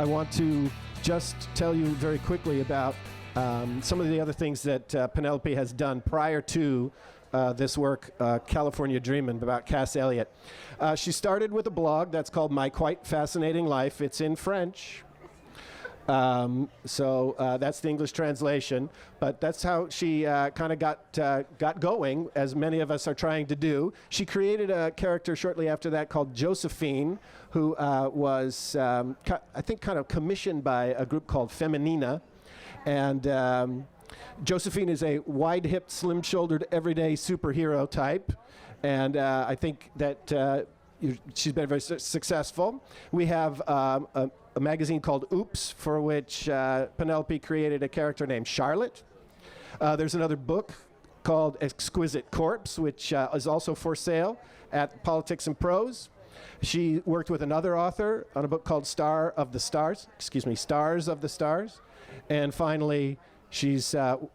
I want to just tell you very quickly about some of the other things that Penelope has done prior to this work, California Dreamin', about Cass Elliot. She started with a blog that's called My Quite Fascinating Life. It's in French. So that's the English translation, but that's how she kind of got going, as many of us are trying to do. She created a character shortly after that called Josephine, who was, I think, kind of commissioned by a group called Feminina. And Josephine is a wide-hipped, slim-shouldered, everyday superhero type, and I think that she's been very successful. We have a magazine called Oops, for which Penelope created a character named Charlotte. There's another book called Exquisite Corpse, which is also for sale at Politics and Prose. She worked with another author on a book called Stars of the Stars. And finally, she's out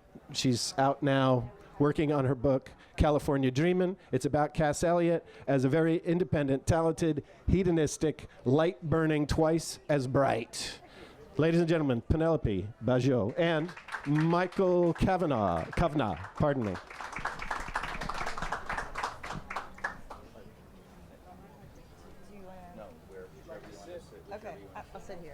now working on her book, California Dreamin'. It's about Cass Elliot as a very independent, talented, hedonistic, light-burning, twice as bright. Ladies and gentlemen, Penelope Bagieu and Michael Kavanagh, pardon me. Okay, I'll sit here.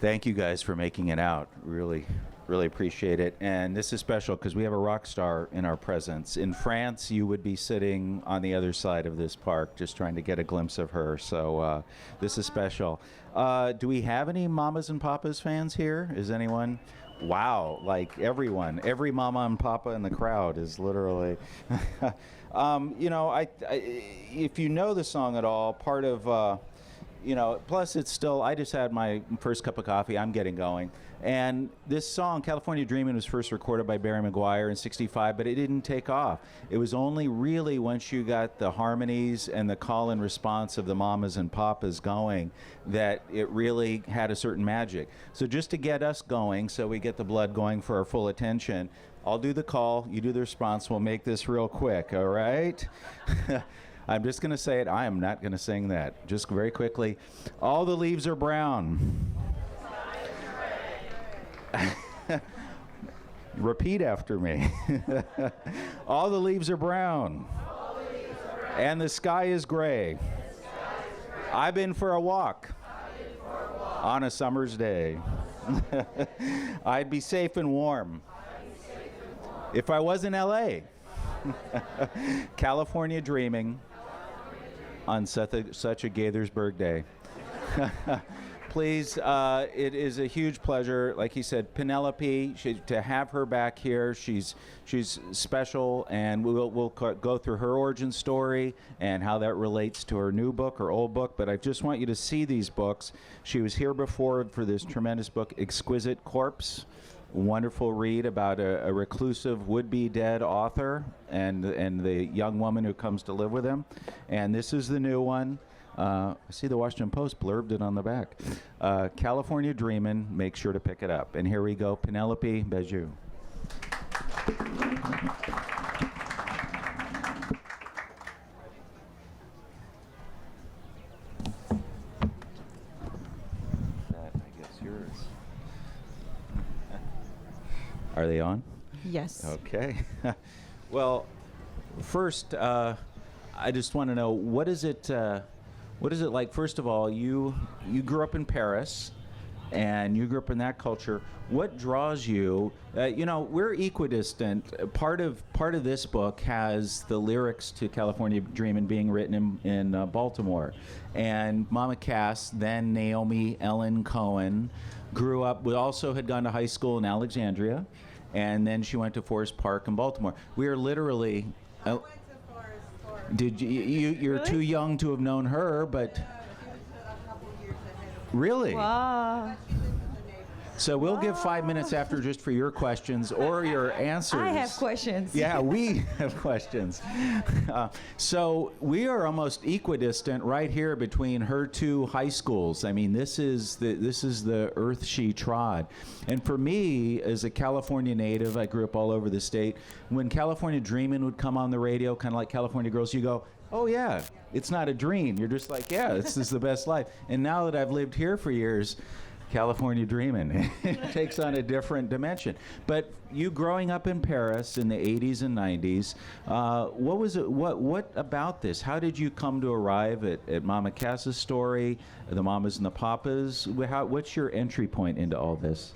Thank you guys for making it out. Really, really appreciate it. And this is special because we have a rock star in our presence. In France, you would be sitting on the other side of this park just trying to get a glimpse of her. So this is special. Do we have any Mamas and Papas fans here? Is anyone? Wow, like everyone. Every mama and papa in the crowd is literally... you know, if you know the song at all, part of... you know, plus it's still, I just had my first cup of coffee, I'm getting going. And this song, California Dreamin', was first recorded by Barry McGuire in '65, but it didn't take off. It was only really once you got the harmonies and the call and response of the mamas and papas going that it really had a certain magic. So just to get us going, so we get the blood going for our full attention, I'll do the call, you do the response, we'll make this real quick, all right? I'm just going to say it. I am not going to sing that. Just very quickly. All the leaves are brown. Repeat after me. All the leaves are brown. And the sky is gray. I've been for a walk on a summer's day. I'd be safe and warm if I was in L.A. California dreaming on such a Gaithersburg day. Please, it is a huge pleasure. Like he said, Penelope, to have her back here, she's special, and we'll go through her origin story and how that relates to her new book, her old book. But I just want you to see these books. She was here before for this tremendous book, Exquisite Corpse. Wonderful read about a reclusive would-be dead author and the young woman who comes to live with him. And this is the new one. I see the Washington Post blurbed it on the back. California Dreamin', make sure to pick it up. And here we go, Penelope Bagieu. Are they on? Yes. Okay. Well, first, I just want to know, what is it like? First of all, you grew up in Paris, and you grew up in that culture. What draws you? You know, we're equidistant. Part of this book has the lyrics to California Dreamin' being written in Baltimore, and Mama Cass, then Naomi Ellen Cohen, grew up. We also had gone to high school in Alexandria, and then she went to Forest Park in Baltimore. We are literally. I went to Forest Park. Did you're Really? too young to have known her, but She was a couple years ahead of really. She Wow. lives in the neighborhood. So we'll give 5 minutes after just for your questions or your answers. I have questions. Yeah, we have questions. So we are almost equidistant right here between her two high schools. I mean, this is the earth she trod. And for me, as a California native, I grew up all over the state. When California Dreamin' would come on the radio, kind of like California Girls, you go, oh yeah, it's not a dream. You're just like, yeah, this is the best life. And now that I've lived here for years, California dreaming it takes on a different dimension. But you growing up in Paris in the 80s and 90s, what was it? What about this? How did you come to arrive at Mama Cass's story, the Mamas and the Papas? What's your entry point into all this?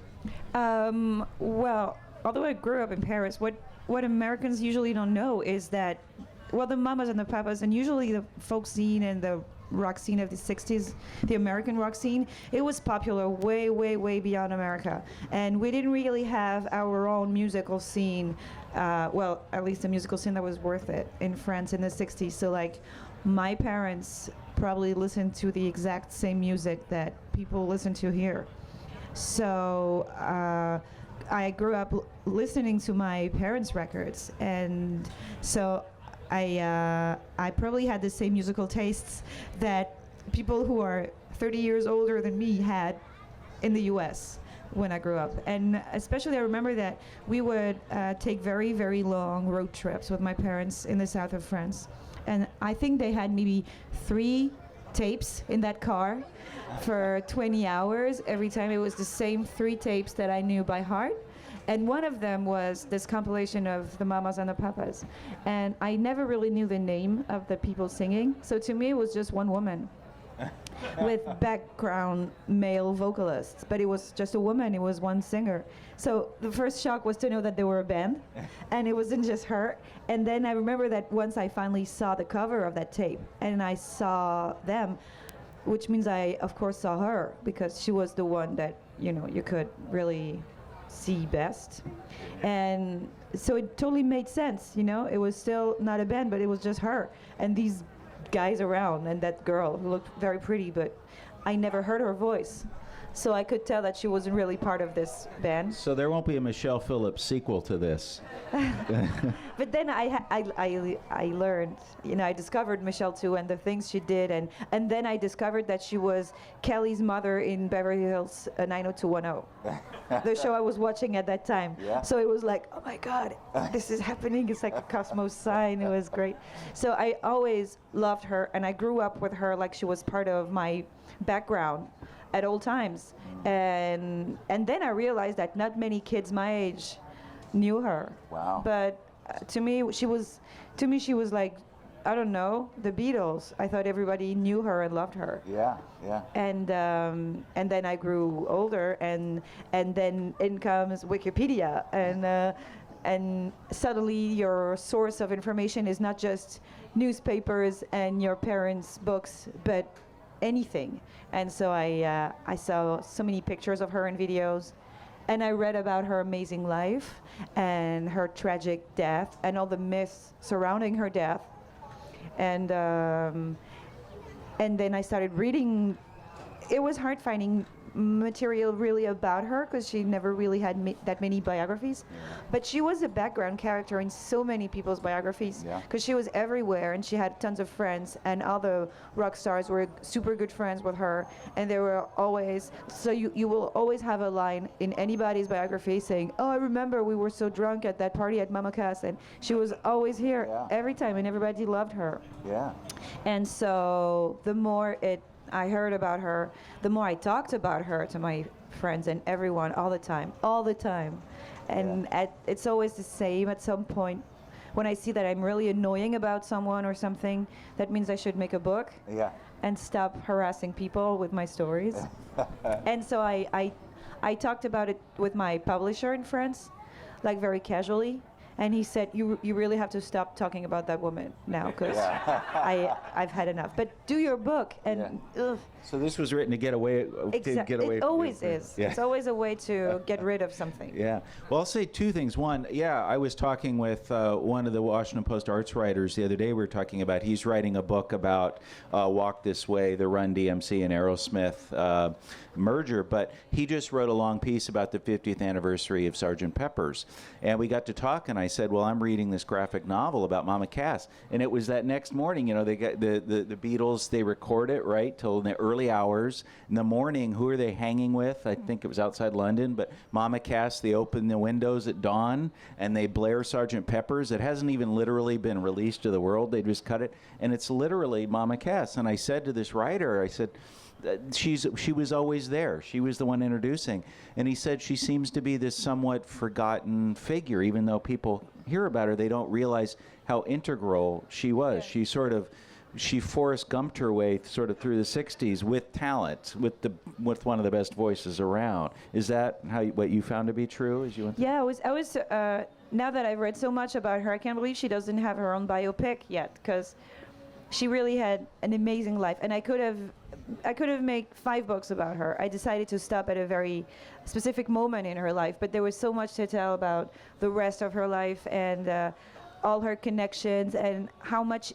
Well, although I grew up in Paris, what Americans usually don't know is that, well, the Mamas and the Papas, and usually the folk scene and the rock scene of the 60s, the American rock scene, it was popular way, way, way beyond America. And we didn't really have our own musical scene, well, at least a musical scene that was worth it in France in the 60s. So like, my parents probably listened to the exact same music that people listen to here. So I grew up listening to my parents' records, and so I probably had the same musical tastes that people who are 30 years older than me had in the US when I grew up. And especially I remember that we would take very, very long road trips with my parents in the south of France. And I think they had maybe 3 tapes in that car for 20 hours. Every time it was the same 3 tapes that I knew by heart. And one of them was this compilation of the Mamas and the Papas. And I never really knew the name of the people singing. So to me, it was just one woman with background male vocalists. But it was just a woman. It was one singer. So the first shock was to know that they were a band. And it wasn't just her. And then I remember that once I finally saw the cover of that tape, and I saw them, which means I, of course, saw her, because she was the one that, you know, you could really see best. And so it totally made sense, you know. It was still not a band, but it was just her and these guys around and that girl who looked very pretty, but I never heard her voice. So I could tell that she wasn't really part of this band. So there won't be a Michelle Phillips sequel to this. But then I learned, you know, I discovered Michelle too, and the things she did, and then I discovered that she was Kelly's mother in Beverly Hills 90210, the show I was watching at that time. Yeah. So it was like, oh my God, this is happening. It's like a cosmos sign. It was great. So I always loved her, and I grew up with her like she was part of my background at all times. And then I realized that not many kids my age knew her. Wow. But to me she was like, I don't know, the Beatles. I thought everybody knew her and loved her. Yeah, yeah. And then I grew older, and then in comes Wikipedia, and suddenly your source of information is not just newspapers and your parents' books, but anything. And so I saw so many pictures of her and videos, and I read about her amazing life and her tragic death and all the myths surrounding her death. And then I started reading. It was hard finding material really about her, because she never really had that many biographies. But she was a background character in so many people's biographies, because she was everywhere, and she had tons of friends, and all the rock stars were super good friends with her, and they were always, so you will always have a line in anybody's biography saying, oh, I remember we were so drunk at that party at Mama Cass, and she was always here every time, and everybody loved her. Yeah. And so the more I heard about her, the more I talked about her to my friends and everyone all the time. And it's always the same at some point. When I see that I'm really annoying about someone or something, that means I should make a book and stop harassing people with my stories. And so I talked about it with my publisher in France, like very casually. And he said, you really have to stop talking about that woman now, because I've had enough. But do your book. And So this was written to get away. It always is. Yeah. It's always a way to get rid of something. Yeah. Well, I'll say 2 things. One, I was talking with one of the Washington Post arts writers the other day. We were talking about, he's writing a book about Walk This Way, the Run DMC and Aerosmith merger, but he just wrote a long piece about the 50th anniversary of Sgt. Pepper's. And we got to talk, and I said, well, I'm reading this graphic novel about Mama Cass. And it was that next morning, you know, they got the Beatles, they record it, right, till the early hours. In the morning, who are they hanging with? I think it was outside London, but Mama Cass, they open the windows at dawn, and they blare Sgt. Pepper's. It hasn't even literally been released to the world. They just cut it, and it's literally Mama Cass. And I said to this writer, I said, she was always there. She was the one introducing. And he said she seems to be this somewhat forgotten figure. Even though people hear about her, they don't realize how integral she was. Yeah. She Forrest Gumped her way sort of through the 60s with talent, with one of the best voices around. Is that what you found to be true as you went through? Yeah, I was now that I've read so much about her, I can't believe she doesn't have her own biopic yet, because she really had an amazing life, and I could have made 5 books about her. I decided to stop at a very specific moment in her life, but there was so much to tell about the rest of her life, and all her connections, and how much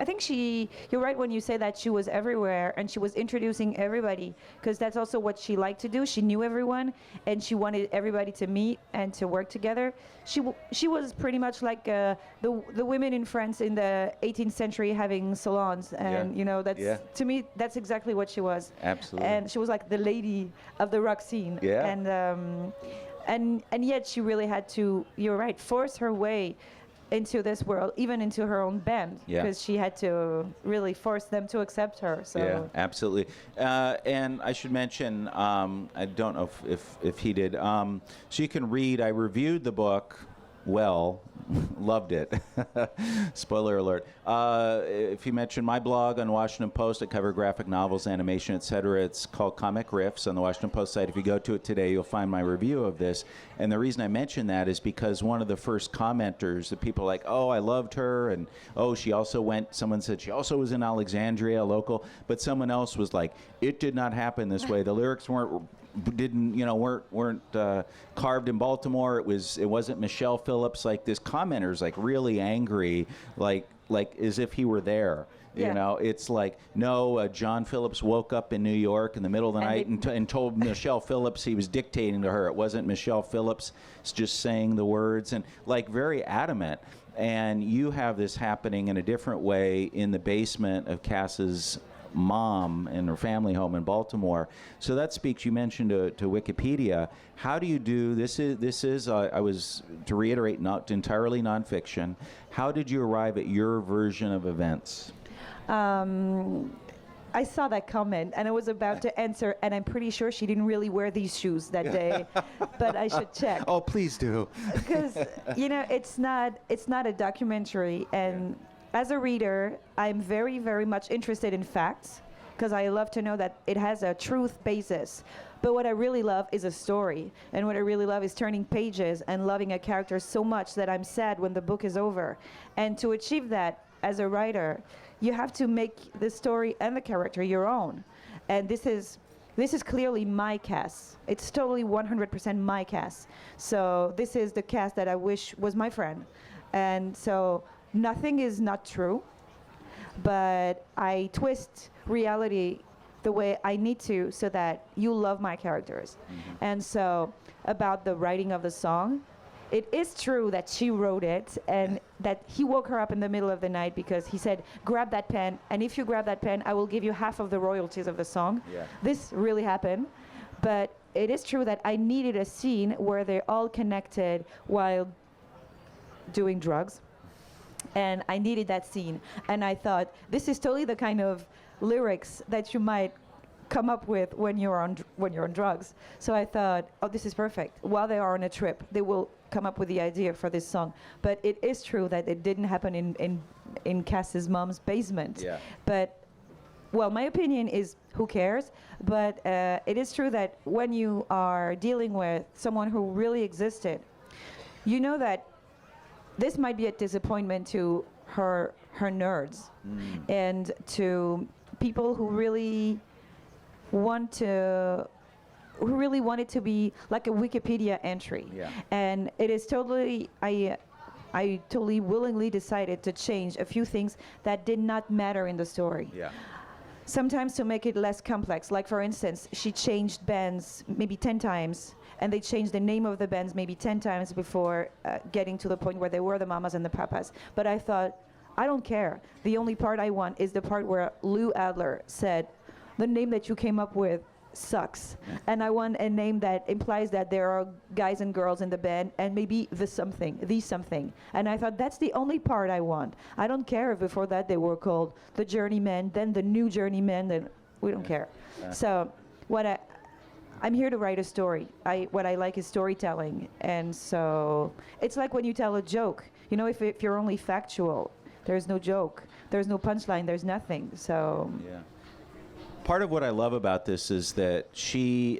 I think you're right when you say that she was everywhere and she was introducing everybody, because that's also what she liked to do. She knew everyone, and she wanted everybody to meet and to work together. She was pretty much like the women in France in the 18th century having salons, and you know, to me that's exactly what she was. Absolutely. And she was like the lady of the rock scene. Yeah. And yet she really had to, you're right, force her way into this world, even into her own band, because she had to really force them to accept her. So yeah, absolutely. And I should mention, I don't know if he did. So you can read. I reviewed the book. Well, loved it. Spoiler alert. If you mention my blog on Washington Post, I cover graphic novels, animation, etc. It's called Comic Riffs on the Washington Post site. If you go to it today, you'll find my review of this. And the reason I mention that is because one of the first commenters, the people like, oh, I loved her, and oh, she also went, someone said she also was in Alexandria, local, but someone else was like, it did not happen this way. The lyrics weren't carved in Baltimore. It wasn't Michelle Phillips. Like, this commenter's like really angry, like as if he were there. Yeah. You know, it's like, no, John Phillips woke up in New York in the middle of the night and told Michelle Phillips he was dictating to her. It wasn't Michelle Phillips just saying the words, and like very adamant. And you have this happening in a different way in the basement of Cass's mom and her family home in Baltimore. So that speaks, you mentioned to Wikipedia. How do you do this? I was, to reiterate, not entirely nonfiction. How did you arrive at your version of events? I saw that comment, and I was about to answer, and I'm pretty sure she didn't really wear these shoes that day, but I should check. Oh, please do. Because, you know, it's not a documentary, and as a reader, I'm very, very much interested in facts, because I love to know that it has a truth basis. But what I really love is a story, and what I really love is turning pages and loving a character so much that I'm sad when the book is over. And to achieve that as a writer, you have to make the story and the character your own. And this is clearly my Cass. It's totally 100% my Cass. So this is the Cass that I wish was my friend. And so nothing is not true, but I twist reality the way I need to so that you love my characters. Mm-hmm. And so about the writing of the song, it is true that she wrote it and that he woke her up in the middle of the night because he said, grab that pen, and if you grab that pen, I will give you half of the royalties of the song. Yeah. This really happened, but it is true that I needed a scene where they're all connected while doing drugs, and I needed that scene. And I thought, this is totally the kind of lyrics that you might come up with when you're on drugs. So I thought, oh, this is perfect. While they are on a trip, they will come up with the idea for this song. But it is true that it didn't happen in Cass's mom's basement. Yeah. But, well, my opinion is, who cares? But it is true that when you are dealing with someone who really existed, you know that this might be a disappointment to her nerds and to people who really want it to be like a Wikipedia entry. Yeah. And it is totally, I totally willingly decided to change a few things that did not matter in the story. Yeah. sometimes to make it less complex. Like for instance, she changed bands maybe 10 times, and they changed the name of the bands maybe 10 times before getting to the point where they were the Mamas and the Papas. But I thought, I don't care. The only part I want is the part where Lou Adler said, the name that you came up with sucks. And I want a name that implies that there are guys and girls in the band and maybe the something. And I thought that's the only part I want. I don't care if before that they were called the Journeymen, then the New Journeymen, then we don't care. So I'm here to write a story. What I like is storytelling. And so it's like when you tell a joke. You know, if you're only factual, there's no joke, there's no punchline, there's nothing. So. Yeah. Part of what I love about this is that she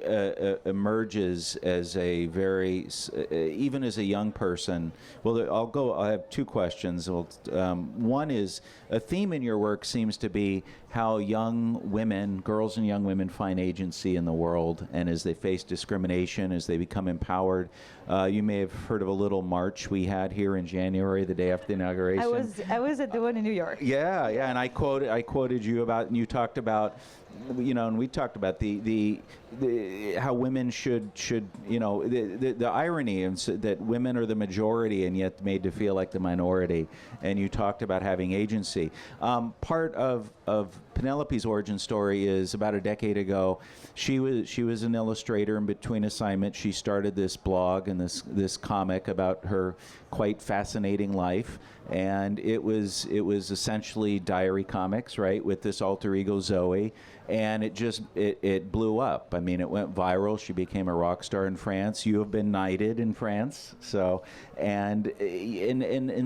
emerges as a very, even as a young person. Well, I have two questions. One is, a theme in your work seems to be how young women, girls and young women, find agency in the world, and as they face discrimination, as they become empowered. You may have heard of a little march we had here in January, the day after the inauguration. I was at the one in New York. Yeah, and I quoted you about, and you talked about, and we talked about the how women should the irony that women are the majority and yet made to feel like the minority, and you talked about having agency. Part of Penelope's origin story is about a decade ago. She was an illustrator, and between assignments she started this blog and this comic about her quite fascinating life, and it was essentially diary comics, right, with this alter ego Zoe, and it blew up. I mean, it went viral. She became a rock star in France. You have been knighted in France, so and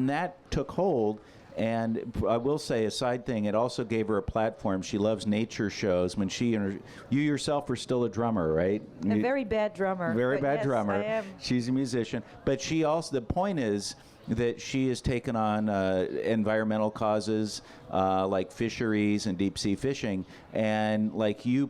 that took hold. And I will say, a side thing, it also gave her a platform. She loves nature shows. When you yourself are still a drummer, right? A very bad drummer. Very bad yes, drummer. I am. She's a musician. But she also, the point is that she has taken on environmental causes like fisheries and deep sea fishing, and like you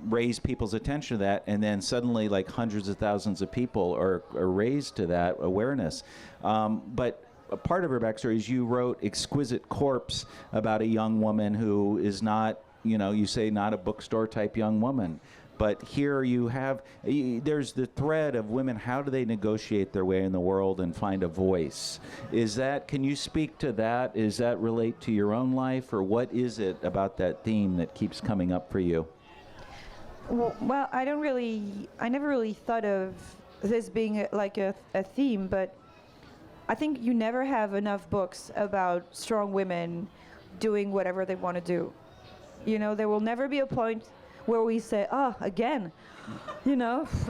raise people's attention to that, and then suddenly like hundreds of thousands of people are raised to that awareness. But a part of her backstory is you wrote Exquisite Corpse about a young woman who is not, you say not a bookstore type young woman. But here there's the thread of women. How do they negotiate their way in the world and find a voice? Can you speak to that? Is that relate to your own life, or what is it about that theme that keeps coming up for you? Well, I never really thought of this being like a theme, but I think you never have enough books about strong women doing whatever they want to do. There will never be a point where we say, again,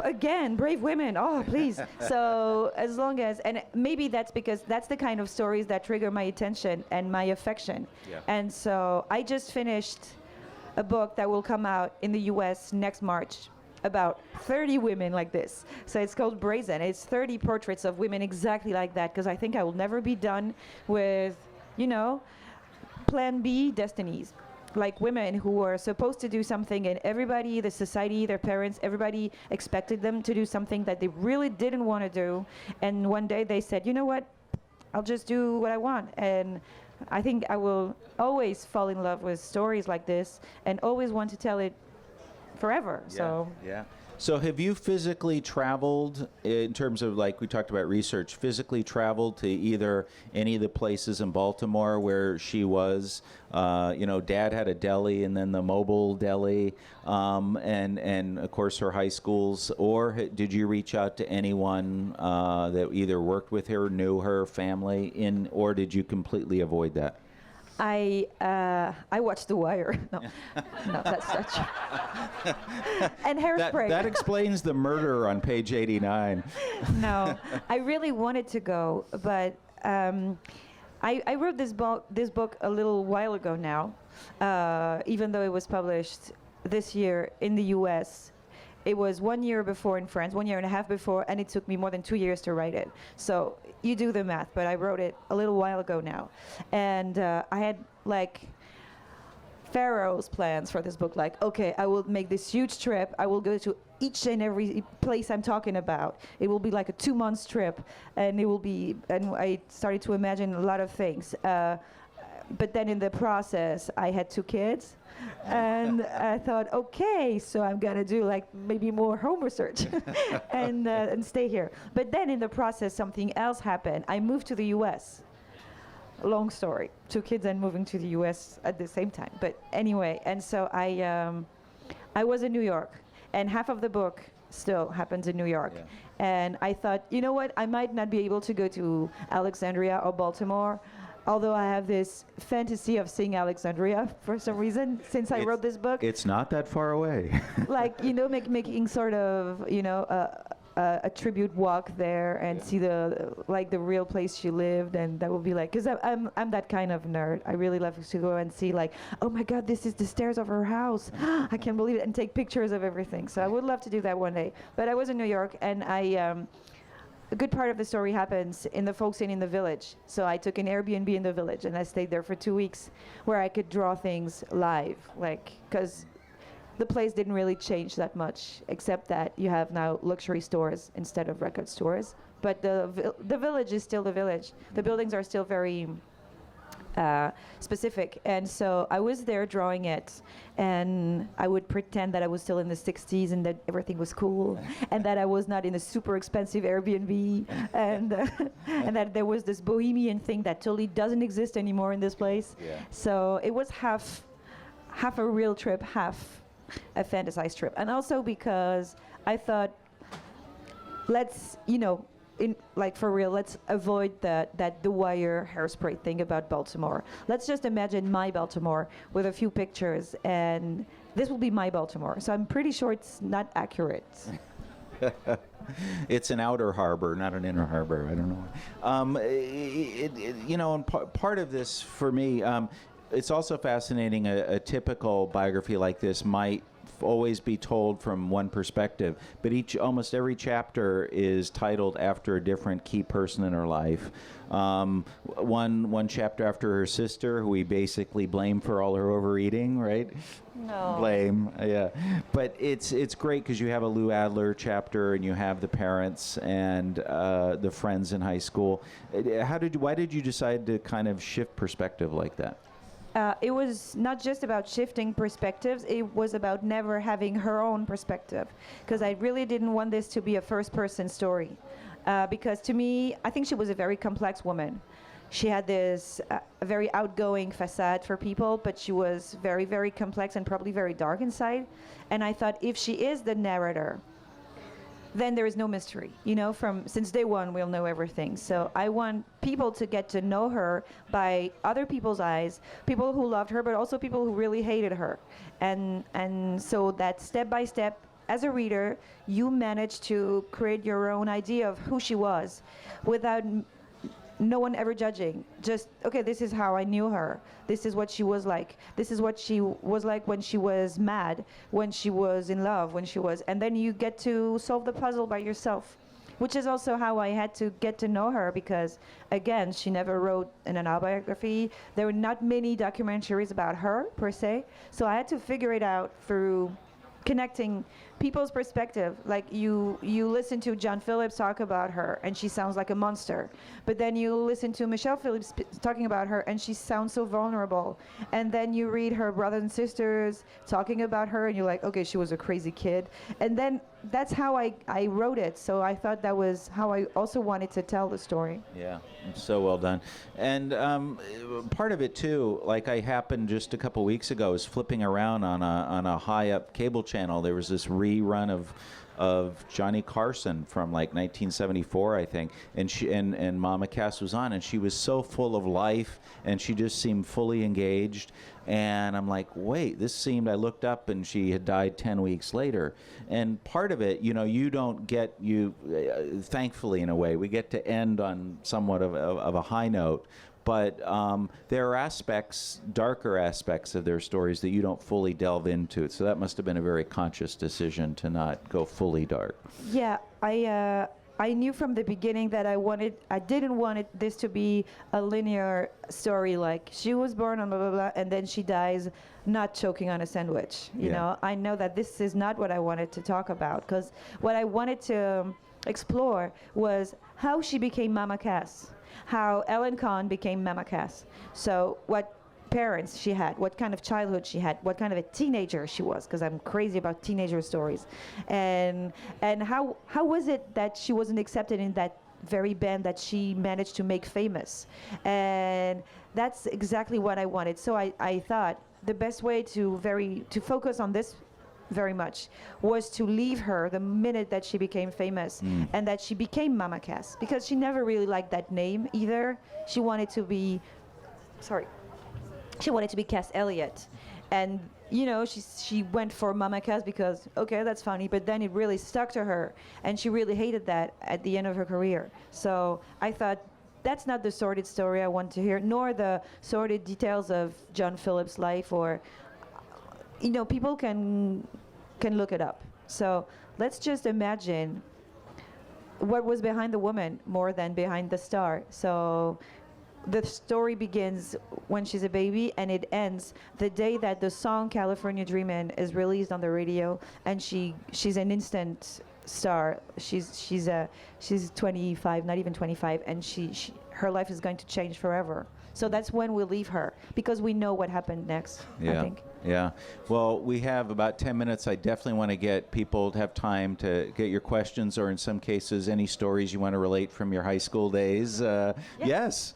again, brave women, please. So as long as, and maybe that's because that's the kind of stories that trigger my attention and my affection. Yeah. And so I just finished a book that will come out in the US next March about 30 women like this. So it's called Brazen. It's 30 portraits of women exactly like that, because I think I will never be done with, Plan B destinies. Like women who were supposed to do something, and everybody, the society, their parents, everybody expected them to do something that they really didn't want to do. And one day they said, you know what, I'll just do what I want. And I think I will always fall in love with stories like this and always want to tell it forever. So have you physically traveled, in terms of, like we talked about research, physically traveled to either any of the places in Baltimore where she was? Dad had a deli, and then the mobile deli, and of course her high schools. Or did you reach out to anyone that either worked with her, knew her family, or did you completely avoid that? I watched The Wire. No, that's not true. And Hairspray. That explains the murder on page 89. No, I really wanted to go, but I wrote this book a little while ago now, even though it was published this year in the U.S. It was 1 year before in France, 1.5 years before, and it took me more than 2 years to write it. So you do the math, but I wrote it a little while ago now. And I had like Pharaoh's plans for this book. Like, okay, I will make this huge trip. I will go to each and every place I'm talking about. It will be like a 2-month trip, and it will be, and I started to imagine a lot of things. but then in the process, I had 2 kids. And I thought, okay, so I'm going to do like maybe more home research and stay here. But then in the process, something else happened. I moved to the U.S. Long story. 2 kids and moving to the U.S. at the same time. But anyway, and so I was in New York, and half of the book still happens in New York. Yeah. And I thought, you know what, I might not be able to go to Alexandria or Baltimore, although I have this fantasy of seeing Alexandria for some reason since I wrote this book. It's not that far away. Like, you know, making sort of, you know, a tribute walk there and see the real place she lived, and that would be like, because I'm that kind of nerd. I really love to go and see like, oh my God, this is the stairs of her house. I can't believe it, and take pictures of everything. So I would love to do that one day. But I was in New York, and a good part of the story happens in the folk scene in the village. So I took an Airbnb in the village, and I stayed there for 2 weeks, where I could draw things live, like, because the place didn't really change that much, except that you have now luxury stores instead of record stores. But the village is still the village. The buildings are still very specific. And so I was there drawing it, and I would pretend that I was still in the 60s and that everything was cool, and that I was not in a super expensive Airbnb, and that there was this bohemian thing that totally doesn't exist anymore in this place. Yeah. So it was half a real trip, half a fantasized trip. And also because I thought, let's, you know, for real, let's avoid that The Wire hairspray thing about Baltimore. Let's just imagine my Baltimore with a few pictures, and this will be my Baltimore. So I'm pretty sure it's not accurate. It's an outer harbor, not an inner harbor. I don't know. You know, and part of this for me, it's also fascinating. A typical biography like this might always be told from one perspective, but almost every chapter is titled after a different key person in her life. One chapter after her sister, who we basically blame for all her overeating, right? No. Blame, yeah. But it's great because you have a Lou Adler chapter, and you have the parents and the friends in high school. Why did you decide to kind of shift perspective like that? It was not just about shifting perspectives, it was about never having her own perspective. Because I really didn't want this to be a first-person story. Because to me, I think she was a very complex woman. She had this a very outgoing facade for people, but she was very, very complex and probably very dark inside. And I thought, if she is the narrator, then there is no mystery. You know, since day one, we'll know everything. So I want people to get to know her by other people's eyes, people who loved her, but also people who really hated her. And so that step by step, as a reader, you manage to create your own idea of who she was without no one ever judging. Just, okay, this is how I knew her. This is what she was like. This is what she was like when she was mad, when she was in love, and then you get to solve the puzzle by yourself, which is also how I had to get to know her, because, again, she never wrote an autobiography. There were not many documentaries about her, per se, so I had to figure it out through connecting people's perspective. Like you listen to John Phillips talk about her, and she sounds like a monster. But then you listen to Michelle Phillips talking about her, and she sounds so vulnerable. And then you read her brothers and sisters talking about her, and you're like, okay, she was a crazy kid. And then that's how I wrote it. So I thought that was how I also wanted to tell the story. Yeah, so well done. And part of it too, like I happened just a couple weeks ago, was flipping around on a high up cable channel. There was this rerun of Johnny Carson from like 1974, I think, and Mama Cass was on, and she was so full of life, and she just seemed fully engaged. And I'm like, wait, I looked up, and she had died 10 weeks later. And part of it, you know, thankfully in a way, we get to end on somewhat of a high note. But there are darker aspects of their stories that you don't fully delve into. So that must have been a very conscious decision to not go fully dark. Yeah, I knew from the beginning that I didn't want this to be a linear story, like she was born on blah, blah, blah, and then she dies not choking on a sandwich. You know, I know that this is not what I wanted to talk about, because what I wanted to explore was how she became Mama Cass, how Ellen Kahn became Mama Cass. So what parents she had, what kind of childhood she had, what kind of a teenager she was, because I'm crazy about teenager stories, and how was it that she wasn't accepted in that very band that she managed to make famous. And that's exactly what I wanted. So I thought the best way to focus on this very much was to leave her the minute that she became famous, and that she became Mama Cass, because she never really liked that name either. She wanted to be Cass Elliot, and she went for Mama Cass because, okay, that's funny, but then it really stuck to her, and she really hated that at the end of her career. So I thought, that's not the sordid story I want to hear, nor the sordid details of John Phillips' life, or people can look it up. So let's just imagine what was behind the woman more than behind the star. So the story begins when she's a baby, and it ends the day that the song California Dreamin' is released on the radio, and she's an instant star. She's 25, not even 25, and her life is going to change forever. So that's when we leave her, because we know what happened next, I think. Yeah. Well, we have about 10 minutes. I definitely want to get people to have time to get your questions, or in some cases, any stories you want to relate from your high school days. Yes.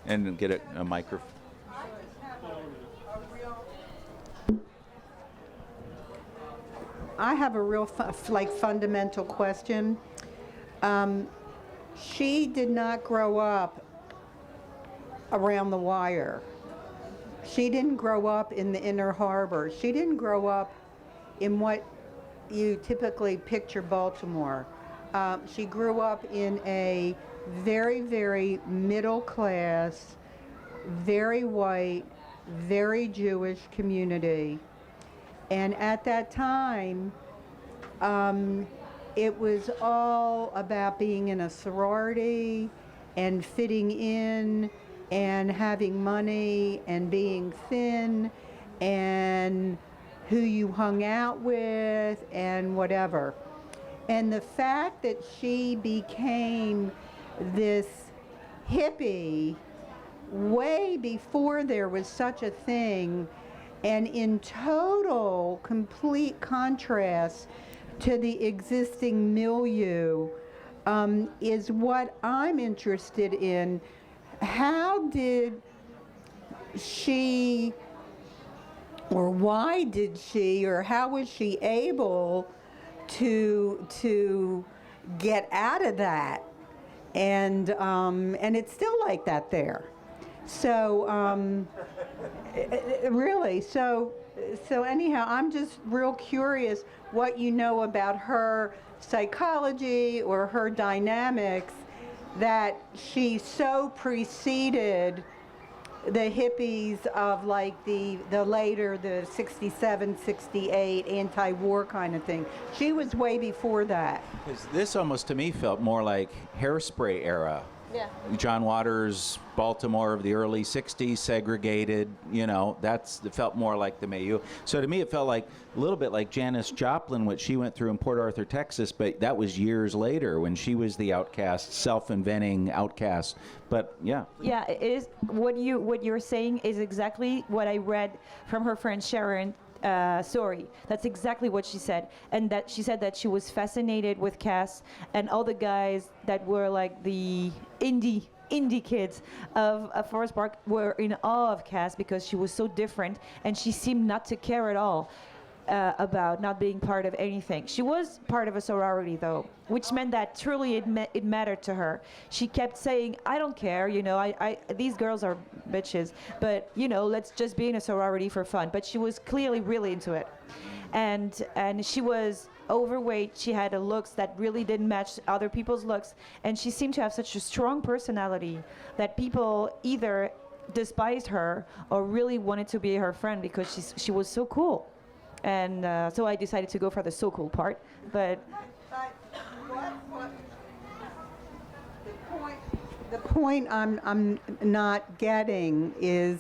And get a microphone. I have a real fundamental question. She did not grow up around the wire. She didn't grow up in the Inner Harbor. She didn't grow up in what you typically picture Baltimore. She grew up in a very, very middle class, very white, very Jewish community. And at that time, it was all about being in a sorority and fitting in and having money and being thin and who you hung out with and whatever. And the fact that she became this hippie way before there was such a thing, and in total, complete contrast to the existing milieu, is what I'm interested in. How did she, or why did she, or how was she able to get out of that? And it's still like that there. So really, so anyhow, I'm just real curious what you know about her psychology or her dynamics, that she so preceded the hippies of like the later, the 67, 68 anti-war kind of thing. She was way before that. Because this almost to me felt more like Hairspray era. Yeah. John Waters, Baltimore of the early 60s, segregated, it felt more like the milieu. So to me, it felt like a little bit like Janis Joplin, what she went through in Port Arthur, Texas, but that was years later when she was the outcast, self-inventing outcast. But yeah. Yeah, it is. What you're saying is exactly what I read from her friend Sharon story. That's exactly what she said. And that she said that she was fascinated with Cass, and all the guys that were like the indie kids of Forest Park were in awe of Cass because she was so different, and she seemed not to care at all about not being part of anything. She was part of a sorority, though, which meant that truly it mattered to her. She kept saying, I don't care, these girls are bitches, but, let's just be in a sorority for fun. But she was clearly really into it. And she was overweight. She had a looks that really didn't match other people's looks. And she seemed to have such a strong personality that people either despised her or really wanted to be her friend because she was so cool. And so I decided to go for the so cool part. But what the point I'm not getting is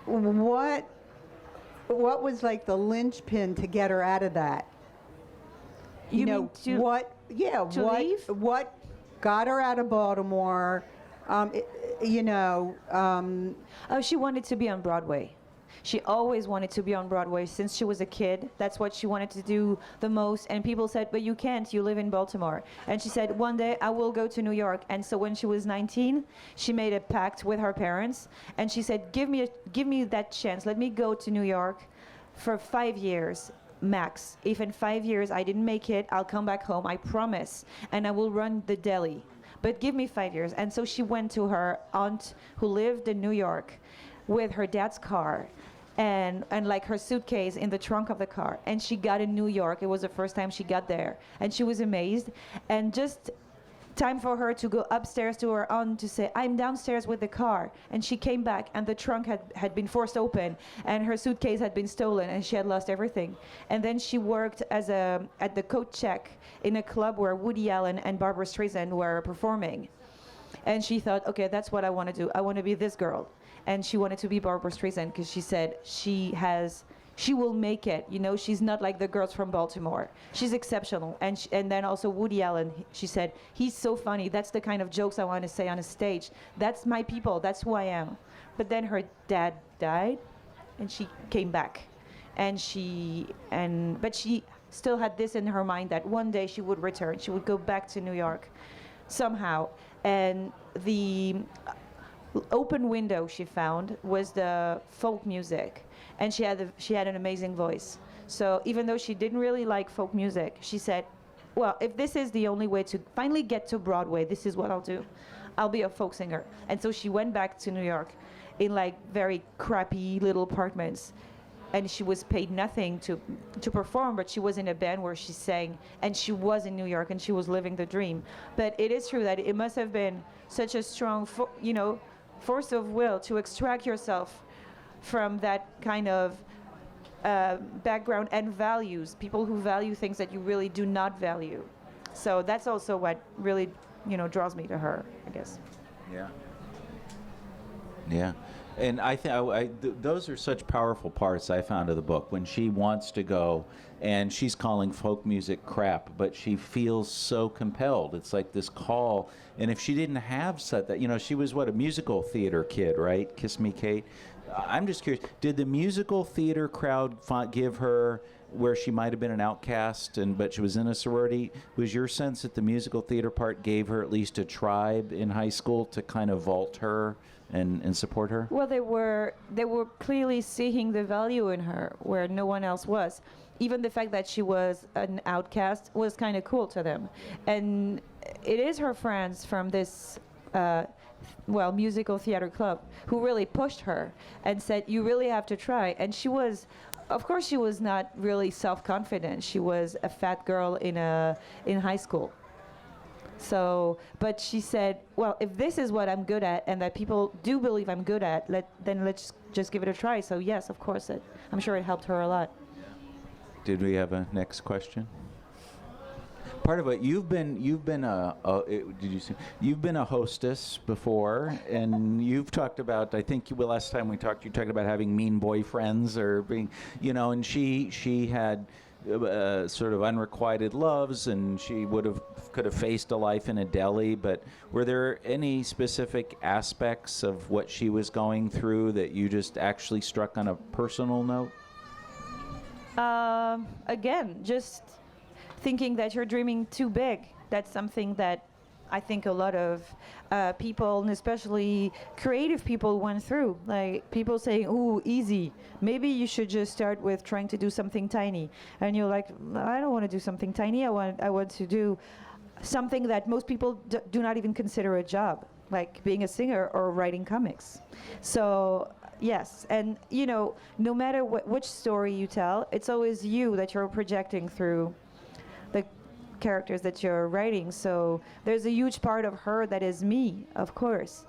what was like the linchpin to get her out of that? You mean to what leave? What got her out of Baltimore? You know, Oh, she wanted to be on Broadway. She always wanted to be on Broadway since she was a kid. That's what she wanted to do the most. And people said, but you can't, you live in Baltimore. And she said, one day I will go to New York. And so when she was 19, she made a pact with her parents. And she said, give me that chance. Let me go to New York for 5 years max. If in 5 years I didn't make it, I'll come back home, I promise. And I will run the deli. But give me 5 years. And so she went to her aunt who lived in New York with her dad's car and like her suitcase in the trunk of the car. And she got in New York. It was the first time she got there. And she was amazed. And just time for her to go upstairs to her aunt to say, I'm downstairs with the car. And she came back and the trunk had been forced open and her suitcase had been stolen and she had lost everything. And then she worked at the coat check in a club where Woody Allen and Barbra Streisand were performing. And she thought, okay, that's what I want to do. I want to be this girl. And she wanted to be Barbra Streisand because she said she will make it. You know, she's not like the girls from Baltimore. She's exceptional. And then also Woody Allen, she said, he's so funny. That's the kind of jokes I want to say on a stage. That's my people. That's who I am. But then her dad died and she came back. But she still had this in her mind that one day she would return. She would go back to New York somehow. And the open window she found was the folk music. And she had an amazing voice. So even though she didn't really like folk music, she said, well, if this is the only way to finally get to Broadway, this is what I'll do. I'll be a folk singer. And so she went back to New York in like very crappy little apartments. And she was paid nothing to perform, but she was in a band where she sang, and she was in New York, and she was living the dream. But it is true that it must have been such a strong, force of will to extract yourself from that kind of background and values, people who value things that you really do not value. So that's also what really, draws me to her, I guess. Yeah. Yeah. And I think those are such powerful parts I found of the book, when she wants to go and she's calling folk music crap, but she feels so compelled. It's like this call. And if she didn't have such that, she was a musical theater kid, right? Kiss Me, Kate. I'm just curious, did the musical theater crowd give her where she might have been an outcast, but she was in a sorority? Was your sense that the musical theater part gave her at least a tribe in high school to kind of vault her and support her? Well, they were clearly seeing the value in her where no one else was. Even the fact that she was an outcast was kind of cool to them. And it is her friends from this musical theater club who really pushed her and said, you really have to try. And she was, of course, she was not really self-confident. She was a fat girl in high school. So, but she said, well, if this is what I'm good at and that people do believe I'm good at, then let's just give it a try. So yes, of course, I'm sure it helped her a lot. Did we have a next question? Part of it, you've been a hostess before, and you've talked about, I think last time we talked, you talked about having mean boyfriends or being, and she had sort of unrequited loves, and she could have faced a life in a deli. But were there any specific aspects of what she was going through that you just actually struck on a personal note? Again, just thinking that you're dreaming too big. That's something that I think a lot of people, and especially creative people, went through. Like people saying, "Ooh, easy. Maybe you should just start with trying to do something tiny." And you're like, "I don't want to do something tiny. I want to do something that most people do not even consider a job, like being a singer or writing comics." So yes, and no matter which story you tell, it's always you that you're projecting through the characters that you're writing. So there's a huge part of her that is me, of course.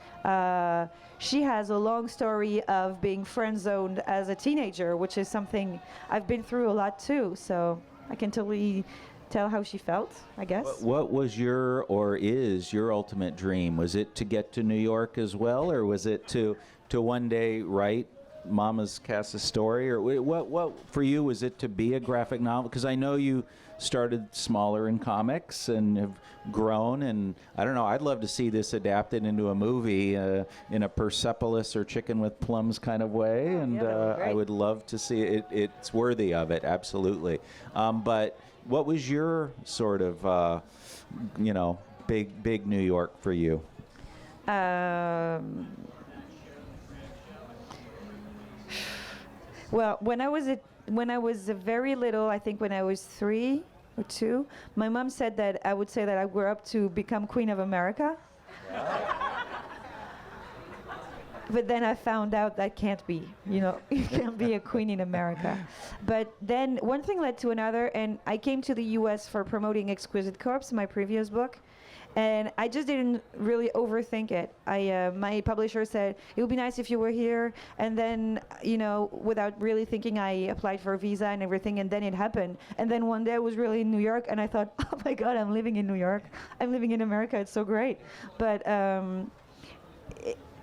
She has a long story of being friend-zoned as a teenager, which is something I've been through a lot too. So I can totally tell how she felt, I guess. What was is your ultimate dream? Was it to get to New York as well, or was it to one day write Mama's Cass's story, or what for you was it to be a graphic novel? Because I know you started smaller in comics and have grown, and I don't know, I'd love to see this adapted into a movie in a Persepolis or Chicken with Plums kind of way, and yeah, that would be I great. would love to see it. It's worthy of it, absolutely. But what was your sort of, big New York for you? Well, when I was very little, I think when I was 3 or 2, my mom said that I would say that I grew up to become Queen of America. But then I found out that can't be, you can't be a queen in America. But then one thing led to another, and I came to the US for promoting Exquisite Corpse, my previous book. And I just didn't really overthink it. My publisher said, it would be nice if you were here. And then, without really thinking, I applied for a visa and everything, and then it happened. And then one day I was really in New York, and I thought, oh my God, I'm living in New York. I'm living in America, it's so great. But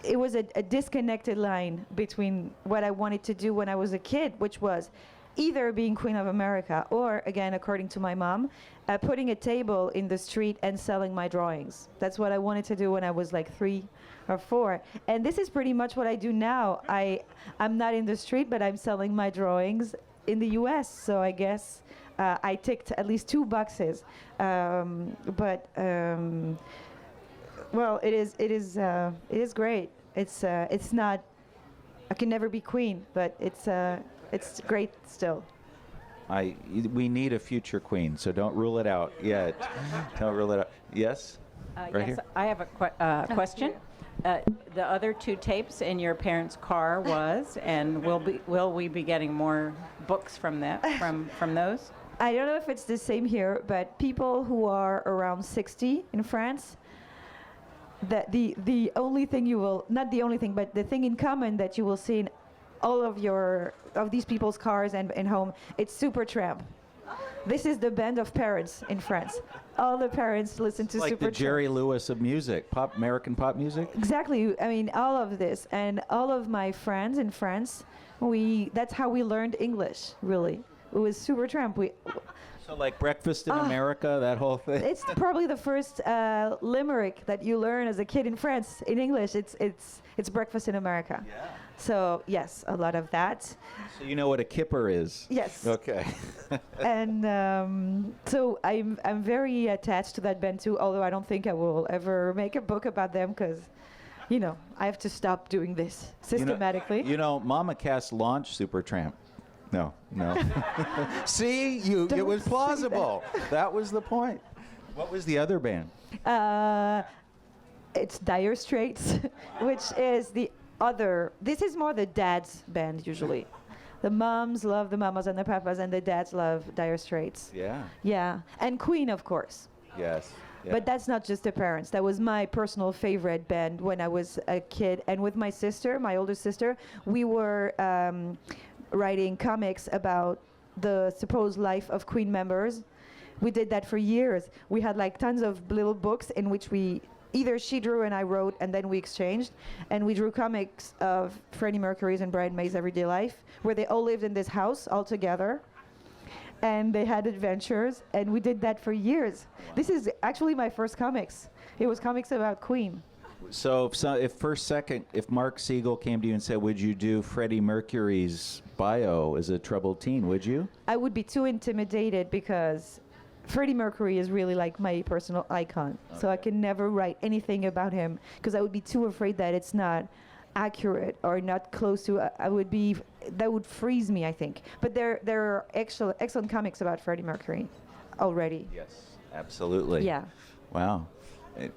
it was a disconnected line between what I wanted to do when I was a kid, which was either being Queen of America or, again, according to my mom, putting a table in the street and selling my drawings. That's what I wanted to do when I was like 3 or 4. And this is pretty much what I do now. I'm not in the street, but I'm selling my drawings in the US. So I guess I ticked at least 2 boxes. Well, it is great. It's not. I can never be queen, but it's great still. We need a future queen, so don't rule it out yet. Don't rule it out. Yes? Right yes, here? I have a question. The other 2 tapes in your parents' car was, and will we be getting more books from those? I don't know if it's the same here, but people who are around 60 in France, the only thing you will, not the only thing, but the thing in common that you will see in all of these people's cars and home, it's Supertramp. This is the band of parents in France. All the parents listen to Like Supertramp. the Jerry Lewis of music, American pop music. Exactly. I mean, all of this, and all of my friends in France, that's how we learned English. Really, it was Supertramp. So like Breakfast in America, that whole thing. It's probably the first limerick that you learn as a kid in France in English. It's Breakfast in America. Yeah. So yes, a lot of that. So you know what a kipper is? Yes. Okay. And so I'm very attached to that band too. Although I don't think I will ever make a book about them because, I have to stop doing this systematically. Mama Cass launched Supertramp. No. See, it was say plausible. That was the point. What was the other band? It's Dire Straits, which is the other. This is more the dad's band usually. The moms love the Mamas and the Papas, and the dads love Dire Straits. Yeah. Yeah, and Queen, of course. Yes. Yeah. But that's not just the parents. That was my personal favorite band when I was a kid. And with my sister, my older sister, we were writing comics about the supposed life of Queen members. We did that for years. We had like tons of little books in which either she drew and I wrote, and then we exchanged. And we drew comics of Freddie Mercury's and Brian May's everyday life, where they all lived in this house all together. And they had adventures, and we did that for years. Wow. This is actually my first comics. It was comics about Queen. So if Mark Siegel came to you and said, would you do Freddie Mercury's bio as a troubled teen, would you? I would be too intimidated because Freddie Mercury is really like my personal icon. Okay. So I can never write anything about him because I would be too afraid that it's not accurate or not close to, that would freeze me, I think. But there are excellent comics about Freddie Mercury already. Yes, absolutely. Yeah. Wow.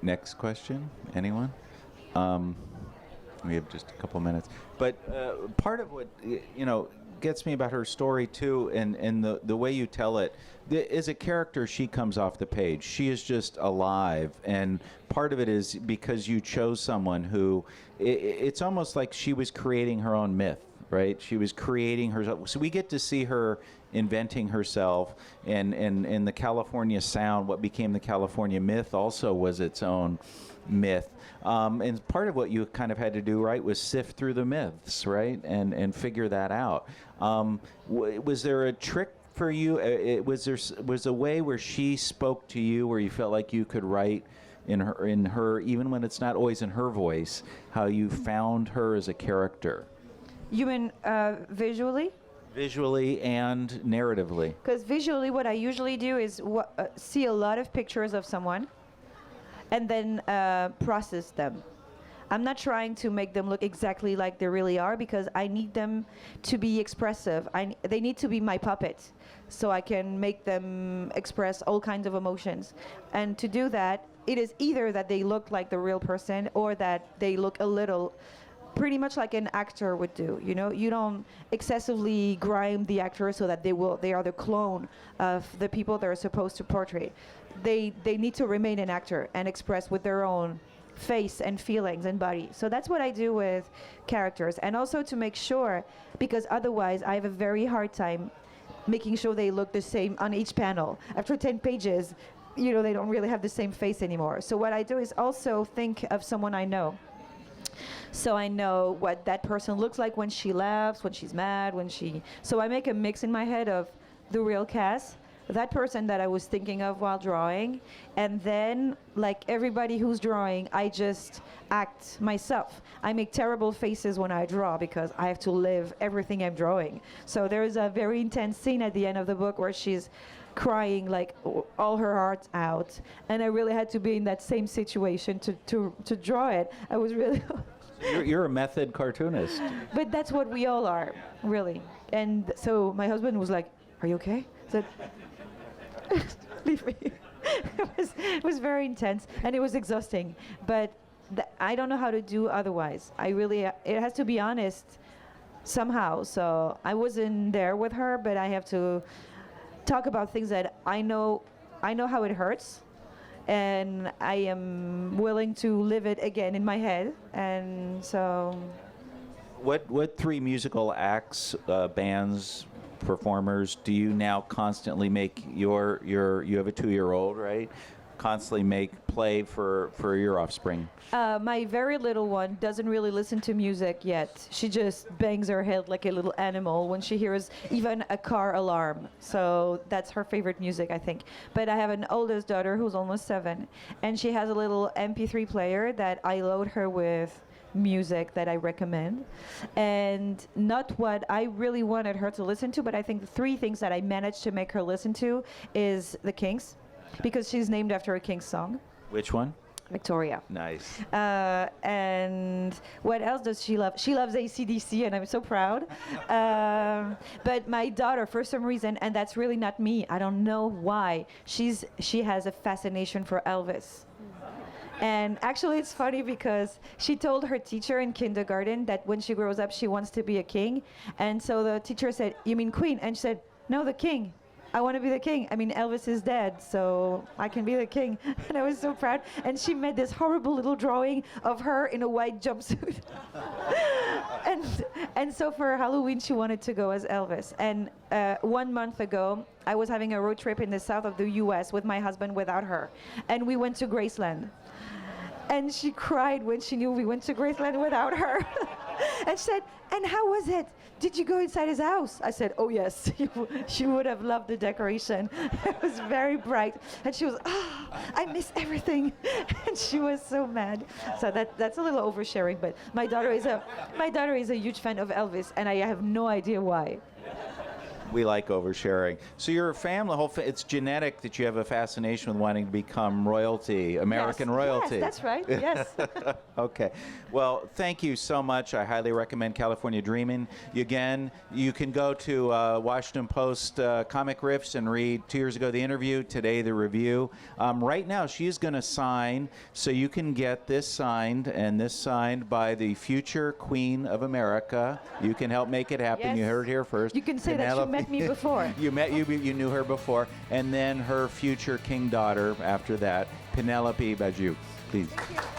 Next question, anyone? We have just a couple minutes. But part of what, gets me about her story too, and the way you tell it, is a character. She comes off the page. She is just alive, and part of it is because you chose someone who, it's almost like she was creating her own myth, right? She was creating herself. So we get to see her inventing herself, and the California sound, what became the California myth, also was its own myth. And part of what you kind of had to do, right, was sift through the myths, right, and figure that out. Was there a trick for you? Was a way where she spoke to you where you felt like you could write in her, even when it's not always in her voice, how you found her as a character? You mean visually? Visually and narratively. Because visually, what I usually do is see a lot of pictures of someone and then process them. I'm not trying to make them look exactly like they really are, because I need them to be expressive. They need to be my puppet, so I can make them express all kinds of emotions. And to do that, it is either that they look like the real person or that they look a little pretty much like an actor would do. You know, you don't excessively grime the actor so that they are the clone of the people they're supposed to portray. They need to remain an actor and express with their own face and feelings and body. So that's what I do with characters, and also to make sure, because otherwise I have a very hard time making sure they look the same on each panel. After 10 pages, you know, they don't really have the same face anymore. So what I do is also think of someone I know. So I know what that person looks like when she laughs, when she's mad, so I make a mix in my head of the real cast, that person that I was thinking of while drawing, and then, like everybody who's drawing, I just act myself. I make terrible faces when I draw because I have to live everything I'm drawing. So there's a very intense scene at the end of the book where she's crying like all her heart out, and I really had to be in that same situation to draw it. I was really You're a method cartoonist. But that's what we all are, really. And so my husband was like, "Are you okay?" I said, "Leave me." It was very intense, and it was exhausting. But I don't know how to do otherwise. It has to be honest somehow. So I wasn't there with her, but I have to talk about things that I know how it hurts, and I am willing to live it again in my head. And so, What three musical acts, bands, performers do you now constantly make you have a 2-year-old, right? Constantly play for your offspring? my very little one doesn't really listen to music yet. She just bangs her head like a little animal when she hears even a car alarm. So that's her favorite music, I think. But I have an oldest daughter who's almost 7, and she has a little MP3 player that I load her with music that I recommend, and not what I really wanted her to listen to, but I think the 3 things that I managed to make her listen to is the Kings, because she's named after a Kings song. Which one? Victoria. Nice. And what else does she love? She loves AC/DC, and I'm so proud. But my daughter, for some reason, and that's really not me, I don't know why, she has a fascination for Elvis. And actually, it's funny because she told her teacher in kindergarten that when she grows up, she wants to be a king. And so the teacher said, "You mean queen?" And she said, "No, the king. I want to be the king. I mean, Elvis is dead, so I can be the king." And I was so proud. And she made this horrible little drawing of her in a white jumpsuit. And so for Halloween, she wanted to go as Elvis. And 1 month ago, I was having a road trip in the south of the U.S. with my husband without her. And we went to Graceland. And she cried when she knew we went to Graceland without her. And she said, "And how was it? Did you go inside his house?" I said, "Oh, yes." She would have loved the decoration. It was very bright. And she was, "I miss everything." And she was so mad. So that's a little oversharing, but my daughter is a huge fan of Elvis, and I have no idea why. We like oversharing. So your family, it's genetic that you have a fascination with wanting to become royalty, American royalty. Yes, that's right. Yes. Okay. Well, thank you so much. I highly recommend California Dreaming. Again, you can go to Washington Post Comic Riffs and read 2 years ago the interview, today the review. Right now, she's going to sign, so you can get this signed, and this signed by the future Queen of America. You can help make it happen. Yes. You heard it here first. You can say that she met me before. You knew her before, and then her future king daughter after that, Penelope Bagieu. Please. Thank you.